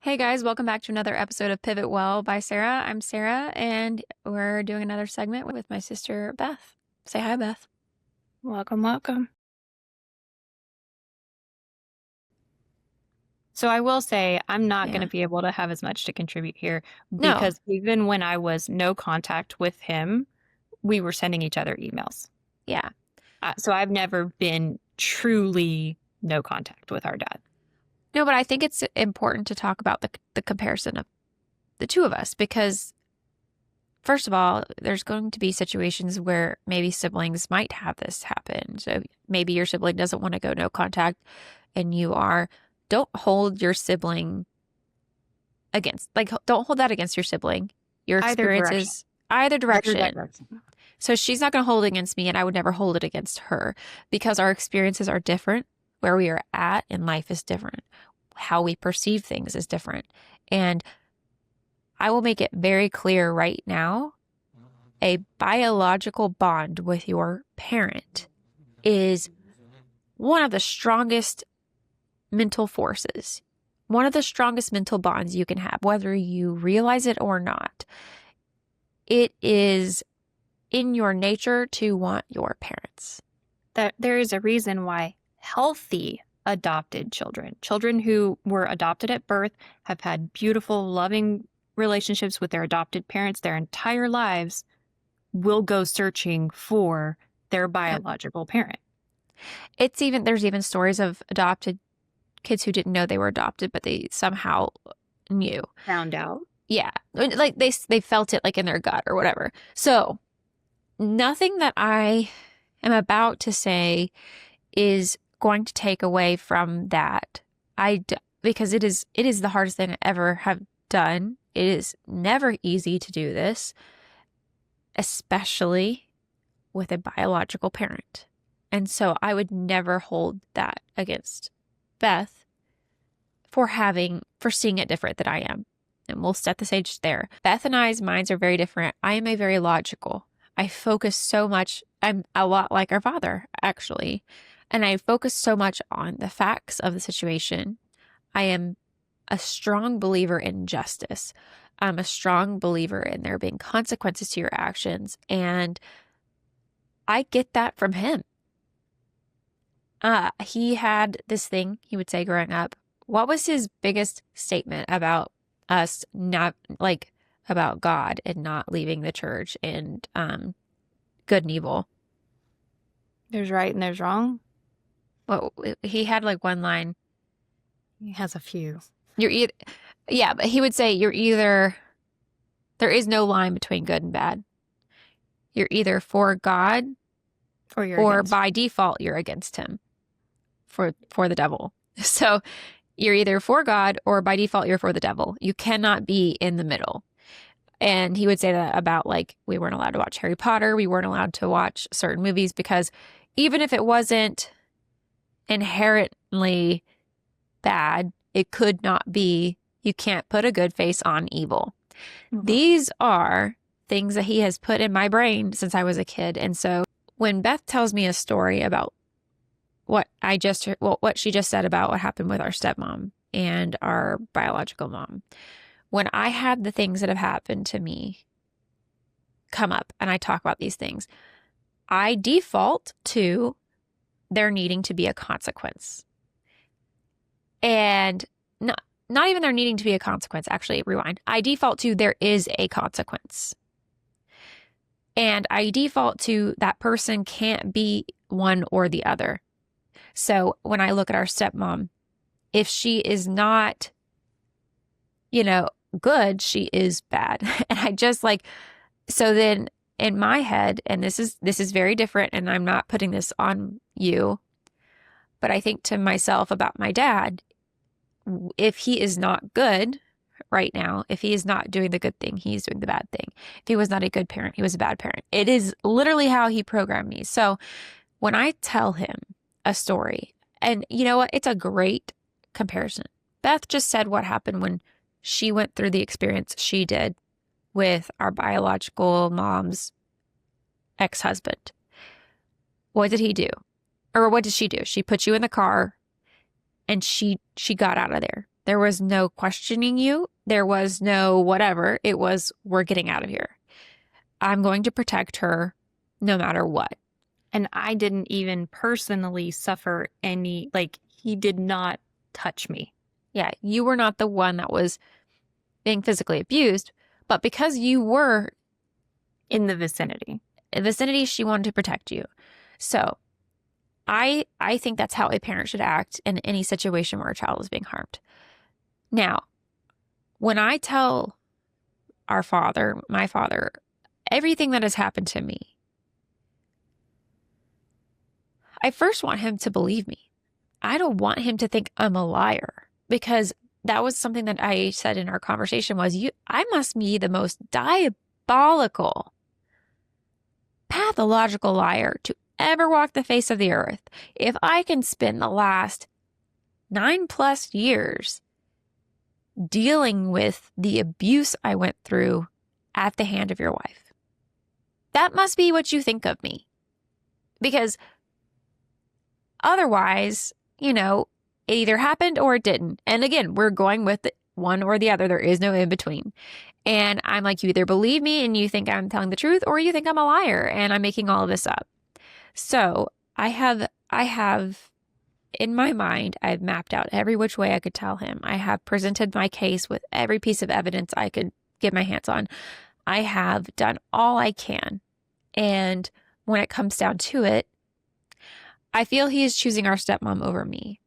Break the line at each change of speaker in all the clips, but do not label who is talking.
Hey guys, welcome back to another episode of Pivot Well by Sarah. I'm Sarah, and we're doing another segment with my sister Beth. Say hi, Beth.
Welcome, welcome. So I will say I'm not going to
Yeah.
be able to have as much to contribute here
No.
because even when I was no contact with him, we were sending each other emails.
Yeah.
So I've never been truly no contact with our dad.
No, but I think it's important to talk about the comparison of the two of us because, first of all, there's going to be situations where maybe siblings might have this happen. So maybe your sibling doesn't want to go no contact and you are. Don't hold your sibling don't hold that against your sibling. Your
Either direction.
experiences, either
Either
direction.
direction.
So she's not going to hold it against me, and I would never hold it against her because our experiences are different. Where we are at in life is different. How we perceive things is different. And I will make it very clear right now, a biological bond with your parent is one of the strongest mental forces, one of the strongest mental bonds you can have, whether you realize it or not. It is in your nature to want your parents.
That there is a reason why healthy adopted children who were adopted at birth, have had beautiful, loving relationships with their adopted parents their entire lives, will go searching for their biological parent.
There's even stories of adopted kids who didn't know they were adopted, but they somehow knew.
Found out.
Yeah. Like they felt it like in their gut or whatever. So nothing that I am about to say is going to take away from that. Because it is the hardest thing I ever have done. It is never easy to do this, especially with a biological parent. And so I would never hold that against Beth for seeing it different than I am. And we'll set the stage there. Beth and I's minds are very different. I am a very logical. I focus so much. I'm a lot like our father, actually. And I focus so much on the facts of the situation. I am a strong believer in justice. I'm a strong believer in there being consequences to your actions. And I get that from him. He had this thing he would say growing up. What was his biggest statement about us not about God and not leaving the church and good and evil?
There's right and there's wrong.
Well, he had like one line.
He has a few.
Yeah, but he would say there is no line between good and bad. You're either for God or by default you're against him for the devil. So you're either for God or by default you're for the devil. You cannot be in the middle. And he would say that about we weren't allowed to watch Harry Potter. We weren't allowed to watch certain movies because even if it wasn't inherently bad, it could not be. You can't put a good face on evil. Mm-hmm. These are things that he has put in my brain since I was a kid. And so when Beth tells me a story about what she just said about what happened with our stepmom and our biological mom, when I had the things that have happened to me come up and I talk about these things, I default to there needing to be a consequence. And not even there needing to be a consequence, actually, rewind. I default to there is a consequence. And I default to that person can't be one or the other. So when I look at our stepmom, if she is not, good, she is bad. And I just so then in my head, and this is very different, and I'm not putting this on you, but I think to myself about my dad, if he is not good right now, if he is not doing the good thing, he's doing the bad thing. If he was not a good parent, he was a bad parent. It is literally how he programmed me. So when I tell him a story, and you know what? It's a great comparison. Beth just said what happened when she went through the experience she did with our biological mom's ex-husband. What did he do? Or what did she do? She put you in the car and she got out of there. There was no questioning you. There was no whatever. It was, we're getting out of here. I'm going to protect her no matter what.
And I didn't even personally suffer any, like, he did not touch me.
Yeah, you were not the one that was being physically abused, but because you were
in the vicinity,
she wanted to protect you. So I think that's how a parent should act in any situation where a child is being harmed. Now, when I tell my father, everything that has happened to me, I first want him to believe me. I don't want him to think I'm a liar, because that was something that I said in our conversation was, I must be the most diabolical, pathological liar to ever walk the face of the earth if I can spend the last 9+ years dealing with the abuse I went through at the hand of your wife. That must be what you think of me. Because otherwise, it either happened or it didn't. And again, we're going with one or the other. There is no in between. And I'm like, you either believe me and you think I'm telling the truth, or you think I'm a liar and I'm making all of this up. So I have in my mind, I've mapped out every which way I could tell him. I have presented my case with every piece of evidence I could get my hands on. I have done all I can. And when it comes down to it, I feel he is choosing our stepmom over me.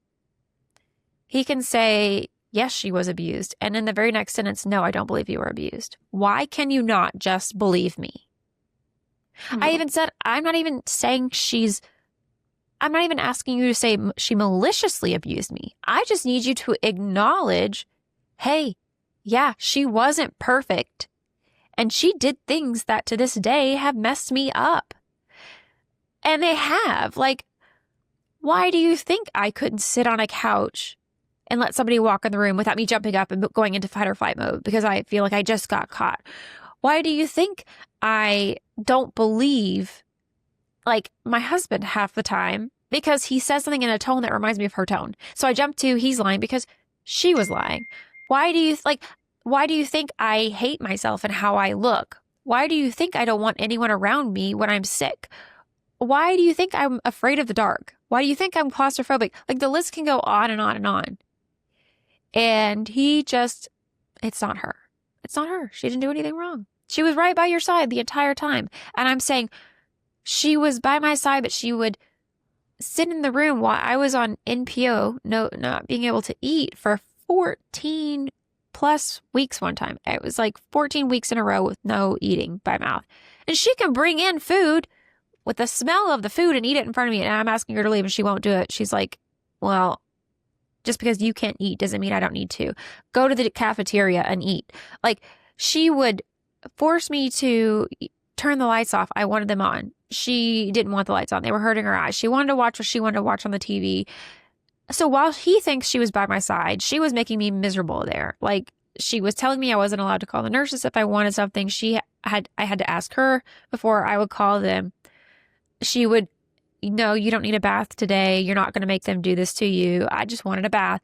He can say, yes, she was abused. And in the very next sentence, no, I don't believe you were abused. Why can you not just believe me? I even said, I'm not even asking you to say she maliciously abused me. I just need you to acknowledge, hey, yeah, she wasn't perfect. And she did things that to this day have messed me up. And they have. Like, why do you think I couldn't sit on a couch and let somebody walk in the room without me jumping up and going into fight or flight mode because I feel like I just got caught? Why do you think I don't believe, like, my husband half the time because he says something in a tone that reminds me of her tone? So I jump to he's lying because she was lying. Why do you think I hate myself and how I look? Why do you think I don't want anyone around me when I'm sick? Why do you think I'm afraid of the dark? Why do you think I'm claustrophobic? Like, the list can go on and on and on. And it's not her. It's not her. She didn't do anything wrong. She was right by your side the entire time. And I'm saying she was by my side, but she would sit in the room while I was on NPO, not being able to eat for 14+ weeks one time. It was like 14 weeks in a row with no eating by mouth. And she can bring in food with the smell of the food and eat it in front of me. And I'm asking her to leave and she won't do it. She's like, well, just because you can't eat doesn't mean I don't need to. Go to the cafeteria and eat. Like, she would force me to turn the lights off. I wanted them on. She didn't want the lights on. They were hurting her eyes. She wanted to watch what she wanted to watch on the TV. So while he thinks she was by my side, she was making me miserable there. Like, she was telling me I wasn't allowed to call the nurses if I wanted something. I had to ask her before I would call them. She would, no, you don't need a bath today. You're not going to make them do this to you. I just wanted a bath.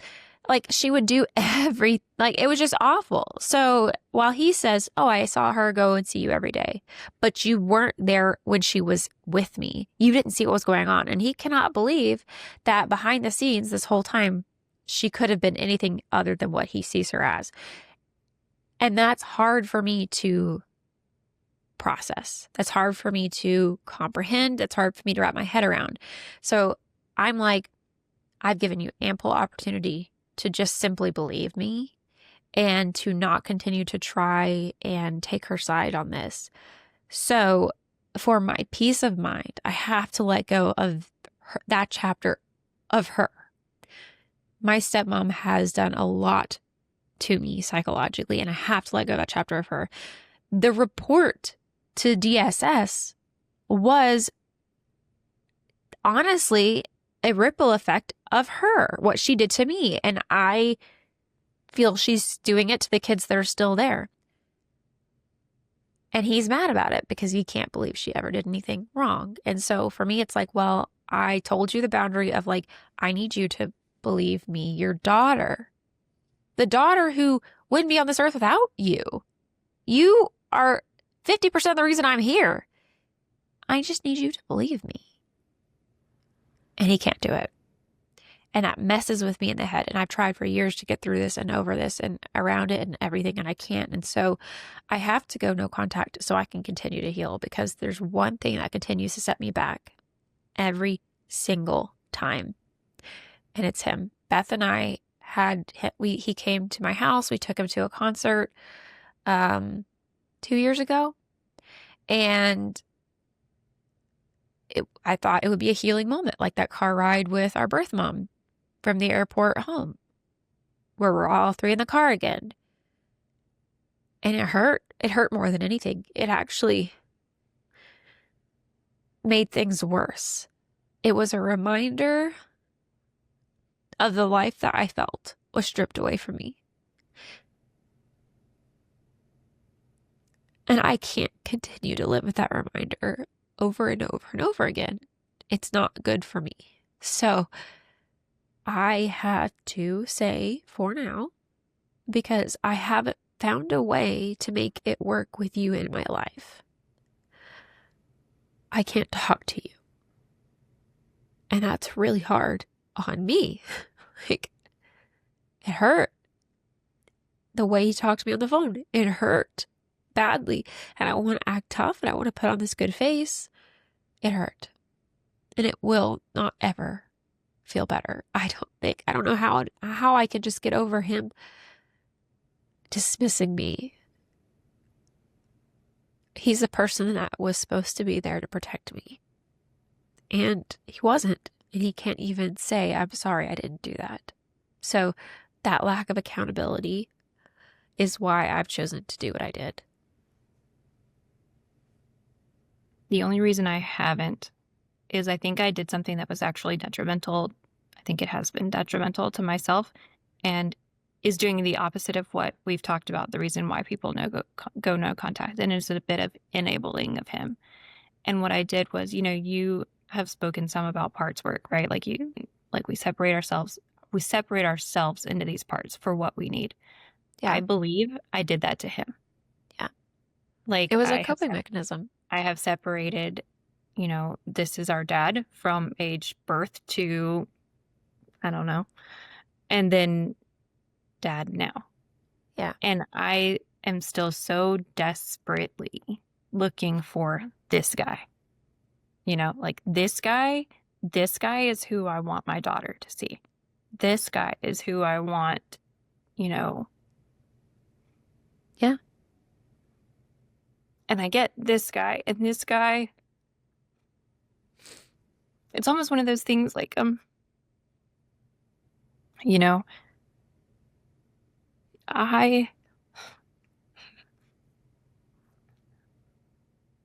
Like, she would do it was just awful. So while he says, oh, I saw her go and see you every day, but you weren't there when she was with me. You didn't see what was going on. And he cannot believe that behind the scenes this whole time, she could have been anything other than what he sees her as. And that's hard for me to process. That's hard for me to comprehend. It's hard for me to wrap my head around. So I'm like, I've given you ample opportunity to just simply believe me and to not continue to try and take her side on this. So for my peace of mind, I have to let go of that chapter of her. My stepmom has done a lot to me psychologically, and I have to let go of that chapter of her. The report to DSS was honestly a ripple effect of her, what she did to me. And I feel she's doing it to the kids that are still there. And he's mad about it because he can't believe she ever did anything wrong. And so for me, it's like, well, I told you the boundary of, like, I need you to believe me, your daughter. the daughter who wouldn't be on this earth without you. You are 50% of the reason I'm here. I just need you to believe me. And he can't do it. And that messes with me in the head. And I've tried for years to get through this and over this and around it and everything, and I can't. And so I have to go no contact so I can continue to heal, because there's one thing that continues to set me back every single time. And it's him. Beth and I he came to my house. We took him to a concert 2 years ago. And I thought it would be a healing moment, like that car ride with our birth mom from the airport home, where we're all three in the car again. And it hurt. It hurt more than anything. It actually made things worse. It was a reminder of the life that I felt was stripped away from me. And I can't continue to live with that reminder over and over and over again. It's not good for me. So I have to say for now, because I haven't found a way to make it work with you in my life, I can't talk to you. And that's really hard on me. Like, it hurt. The way he talked to me on the phone, it hurt badly. And I want to act tough and I want to put on this good face. It hurt. And it will not ever feel better. I don't know how I can just get over him dismissing me. He's the person that was supposed to be there to protect me. And he wasn't. And he can't even say, I'm sorry, I didn't do that. So that lack of accountability is why I've chosen to do what I did.
The only reason I haven't is I think I did something that was actually detrimental. I think it has been detrimental to myself and is doing the opposite of what we've talked about, the reason why people go no contact. And it's a bit of enabling of him. And what I did was, you have spoken some about parts work, right? Like we separate ourselves into these parts for what we need. Yeah. I believe I did that to him.
Yeah.
Like
it was a coping mechanism.
I have separated, this is our dad from age birth to, I don't know, and then dad now.
Yeah.
And I am still so desperately looking for this guy. Like this guy is who I want my daughter to see. This guy is who I want,
Yeah.
And I get this guy and this guy. It's almost one of those things like,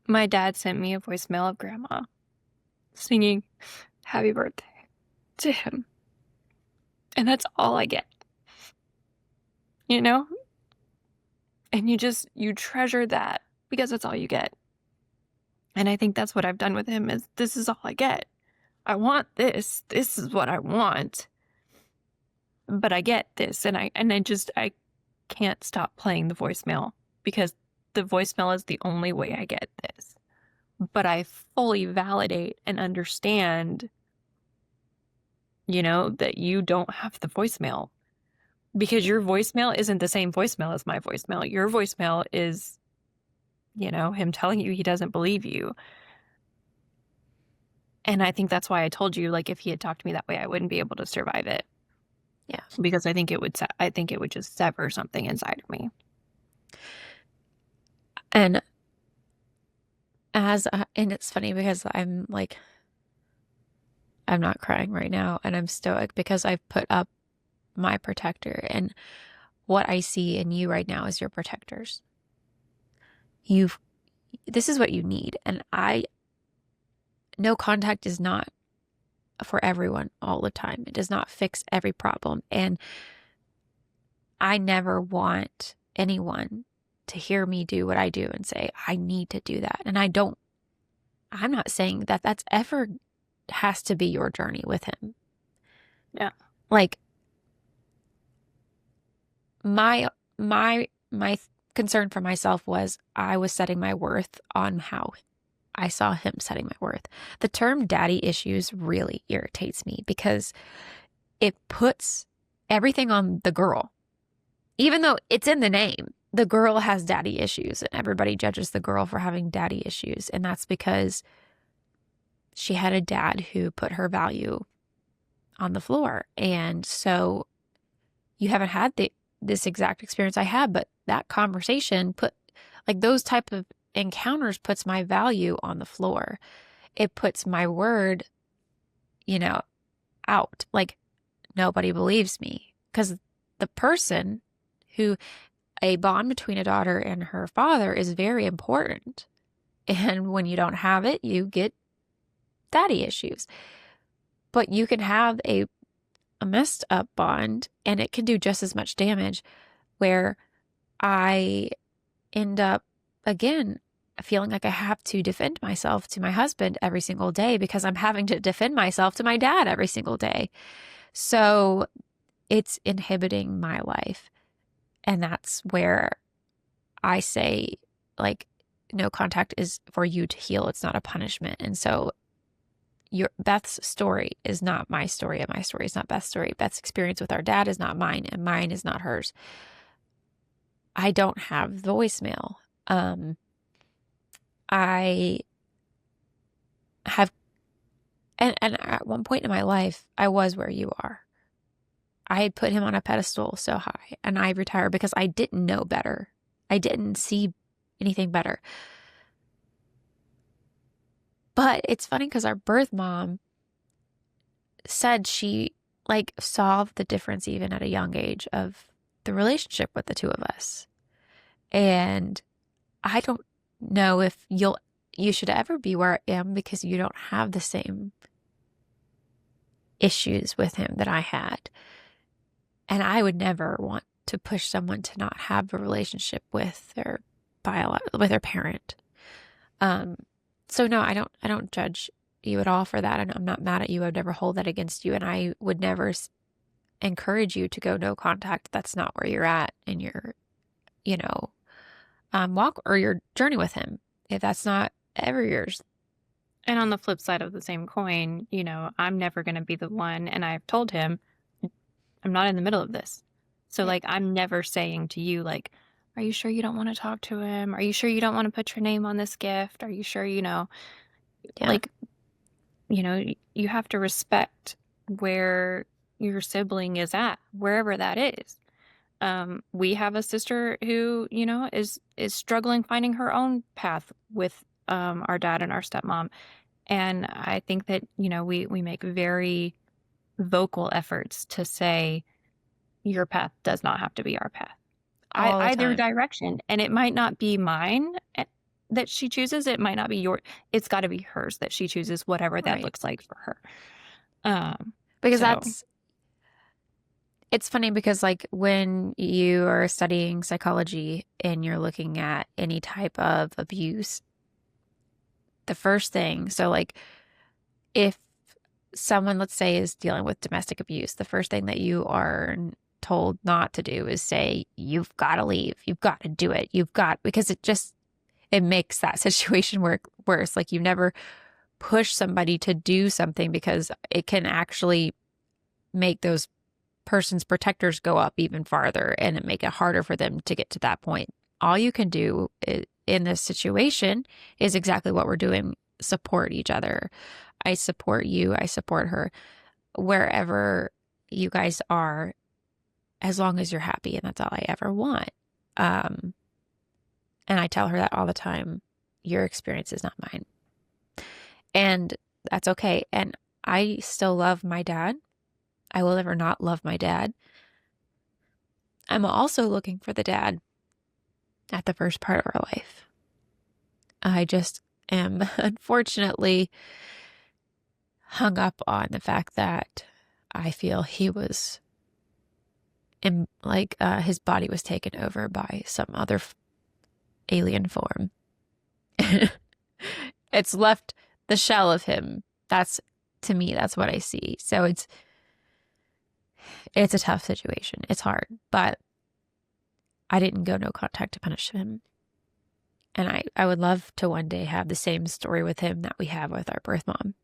my dad sent me a voicemail of grandma singing happy birthday to him. And that's all I get. And you treasure that because that's all you get. And I think that's what I've done with him is this is all I get. I want this. This is what I want. But I get this. And I can't stop playing the voicemail because the voicemail is the only way I get this. But I fully validate and understand, that you don't have the voicemail because your voicemail isn't the same voicemail as my voicemail. Your voicemail is, him telling you he doesn't believe you. And I think that's why I told you, like, if he had talked to me that way, I wouldn't be able to survive it.
Yeah.
Because I think it would just sever something inside of me.
And it's funny because I'm not crying right now and I'm stoic because I've put up my protector, and what I see in you right now is your protectors. This is what you need. And no contact is not for everyone all the time. It does not fix every problem. And I never want anyone to hear me do what I do and say, I need to do that. And I'm not saying that that's ever has to be your journey with him.
Yeah.
Like, my concern for myself was I was setting my worth on how I saw him setting my worth. The term daddy issues really irritates me because it puts everything on the girl. Even though it's in the name, the girl has daddy issues, and everybody judges the girl for having daddy issues. And that's because she had a dad who put her value on the floor. And so you haven't had this exact experience I had, but that conversation those type of encounters puts my value on the floor. It puts my word, out. Like, nobody believes me because the person a bond between a daughter and her father is very important. And when you don't have it, you get daddy issues. But you can have a messed up bond and it can do just as much damage, where I end up, again, feeling like I have to defend myself to my husband every single day because I'm having to defend myself to my dad every single day. So it's inhibiting my life. And that's where I say, like, no contact is for you to heal. It's not a punishment. And so Beth's story is not my story, and my story is not Beth's story. Beth's experience with our dad is not mine, and mine is not hers. I don't have voicemail. I have, and at one point in my life, I was where you are. I had put him on a pedestal so high, and I retired because I didn't know better. I didn't see anything better. But it's funny because our birth mom said she saw the difference even at a young age of the relationship with the two of us. And I don't know if you should ever be where I am because you don't have the same issues with him that I had. And I would never want to push someone to not have a relationship with their parent. So no, I don't judge you at all for that. And I'm not mad at you. I would never hold that against you. And I would never encourage you to go no contact. That's not where you're at in your, walk or your journey with him. If that's not ever yours.
And on the flip side of the same coin, I'm never going to be the one. And I've told him, I'm not in the middle of this. So I'm never saying to you, are you sure you don't want to talk to him? Are you sure you don't want to put your name on this gift? Are you sure,
Yeah.
You have to respect where your sibling is at, wherever that is. We have a sister who, is struggling finding her own path with our dad and our stepmom. And I think that, we make very vocal efforts to say your path does not have to be our path. Either direction. And it might not be mine that she chooses. It might not be it's got to be hers that she chooses, whatever that looks like for her.
Because it's funny because when you are studying psychology and you're looking at any type of abuse, the first thing, if someone, let's say, is dealing with domestic abuse, the first thing that you are told not to do is say, you've got to leave. You've got to do it. Because it makes that situation worse. You never push somebody to do something because it can actually make those person's protectors go up even farther and it make it harder for them to get to that point. All you can do in this situation is exactly what we're doing. Support each other. I support you. I support her. Wherever you guys are, as long as you're happy, and that's all I ever want. And I tell her that all the time. Your experience is not mine. And that's okay. And I still love my dad. I will never not love my dad. I'm also looking for the dad at the first part of our life. I just am unfortunately hung up on the fact that I feel he was his body was taken over by some other alien form. It's left the shell of him. To me, that's what I see. So it's a tough situation. It's hard, but I didn't go no contact to punish him. And I would love to one day have the same story with him that we have with our birth mom,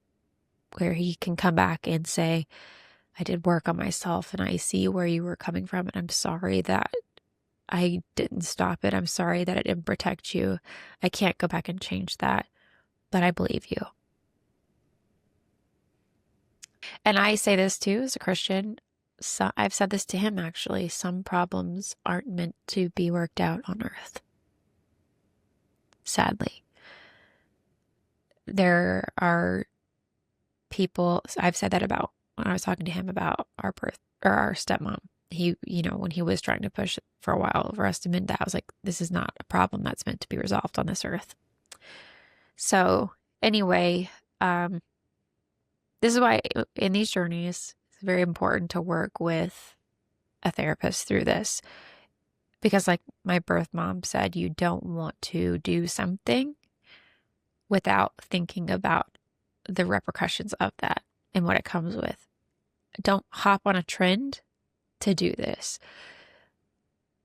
where he can come back and say, I did work on myself and I see where you were coming from. And I'm sorry that I didn't stop it. I'm sorry that it didn't protect you. I can't go back and change that, but I believe you. And I say this too as a Christian. So I've said this to him actually. Some problems aren't meant to be worked out on earth. Sadly. There are people, I've said that about when I was talking to him about our birth or our stepmom. He, when he was trying to push for a while for us to mend that, I was like, this is not a problem that's meant to be resolved on this earth. So anyway, this is why in these journeys, it's very important to work with a therapist through this. Because like my birth mom said, you don't want to do something without thinking about the repercussions of that and what it comes with. Don't hop on a trend to do this.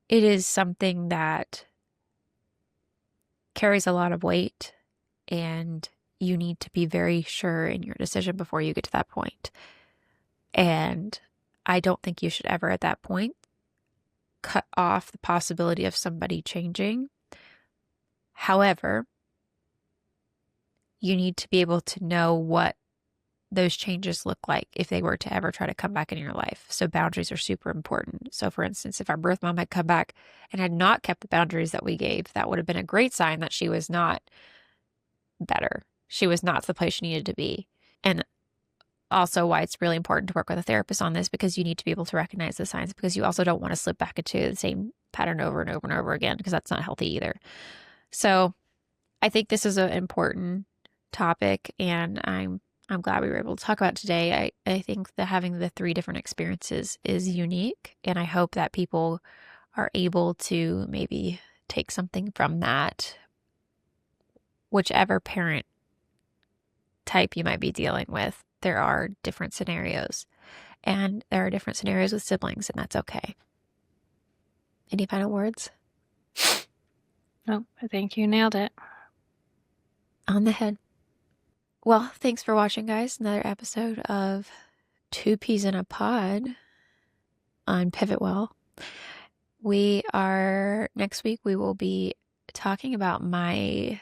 It is something that carries a lot of weight, and you need to be very sure in your decision before you get to that point. And I don't think you should ever at that point cut off the possibility of somebody changing. However, you need to be able to know what those changes look like if they were to ever try to come back in your life. So boundaries are super important. So for instance, if our birth mom had come back and had not kept the boundaries that we gave, that would have been a great sign that she was not better. She was not the place she needed to be. And also why it's really important to work with a therapist on this, because you need to be able to recognize the signs, because you also don't want to slip back into the same pattern over and over and over again, because that's not healthy either. So I think this is an important topic, and I'm glad we were able to talk about it today. I think that having the 3 different experiences is unique, and I hope that people are able to maybe take something from that, whichever parent type you might be dealing with. There are different scenarios, and there are different scenarios with siblings, and that's okay. Any final words?
No, I think you nailed it.
On the head. Well, thanks for watching, guys. Another episode of 2 Peas in a Pod on Pivot Well. Next week, we will be talking about my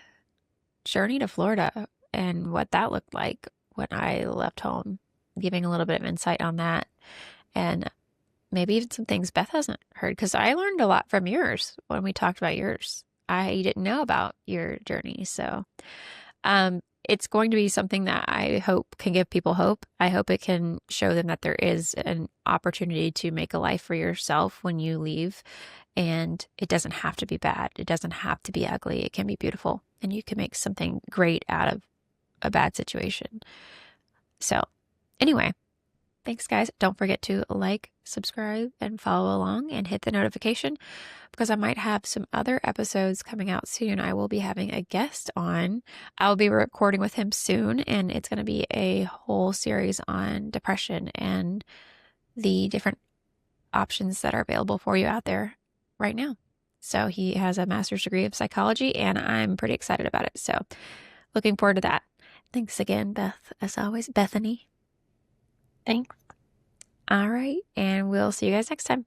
journey to Florida and what that looked like when I left home, giving a little bit of insight on that, and maybe even some things Beth hasn't heard, because I learned a lot from yours when we talked about yours. I didn't know about your journey. So it's going to be something that I hope can give people hope. I hope it can show them that there is an opportunity to make a life for yourself when you leave, and it doesn't have to be bad. It doesn't have to be ugly. It can be beautiful, and you can make something great out of a bad situation. So anyway, thanks guys. Don't forget to like, subscribe, and follow along, and hit the notification, because I might have some other episodes coming out soon. I will be having a guest on. I'll be recording with him soon, and it's going to be a whole series on depression and the different options that are available for you out there right now. So he has a master's degree of psychology, and I'm pretty excited about it. So looking forward to that. Thanks again, Beth, as always. Bethany.
Thanks.
All right. And we'll see you guys next time.